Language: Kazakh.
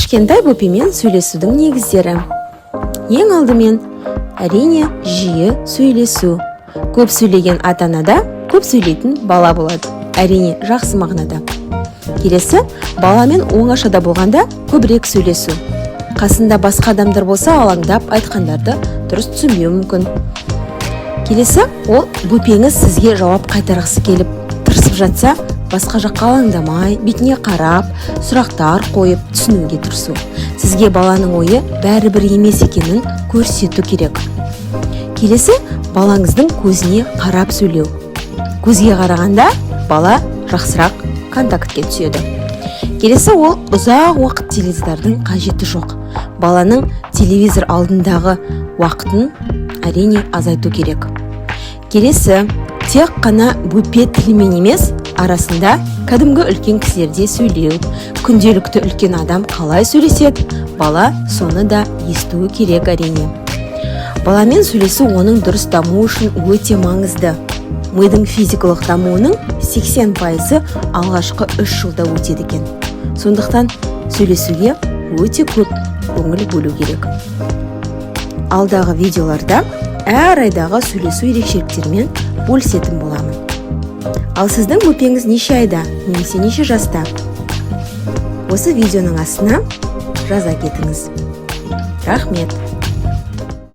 Кішкентай бөпемен сөйлесудің негіздері. Ең алдымен, әрине, жиі сөйлесу. Көп сөйлеген ата-анада көп сөйлейтін бала болады. Әрине, жақсы мағынада. Келесі, баламен оңашада болғанда көбірек сөйлесу. Қасында басқа адамдар болса, алаңдап айтқандарды дұрыс түсінбеуі мүмкін. Келесі, ол бөпеңіз сізге жауап қайтарғысы келіп, тырысып жатса, басқа жаққа алаңдамай, бетіне қарап, сұрақтар қойып, түсінуге тырысу. Сізге баланың ойы бәрібір емес екенін көрсету керек. Келесі, балаңыздың көзіне қарап сөйлеу. Көзге қарағанда бала жақсырақ контактке түседі. Келесі, ол ұзақ уақыт теледидардың қажеті жоқ. Баланың телевизор алдындағы уақытын әрине азайту керек. Келесі, тек қана бөпе тілімен емес, арасында кәдімгі үлкен кісілерде сөйлеу. Күнделікті үлкен адам қалай сөйлеседі, бала соны да естуі керек әрине. Баламен сөйлесу оның дұрыс дамуы үшін өте маңызды. Мидың физикалық дамуының 80% алғашқы 3 жылда өтеді екен. Сондықтан сөйлесуге өте көп көңіл бөлу керек. Алдағы видеоларда әр айдағы сөйлесу ерекшеліктерімен бөлісетін боламын. Ал сіздің бөпеңіз неше айда, немесе неше жаста? Осы видеоның астына жаза кетіңіз. Рахмет!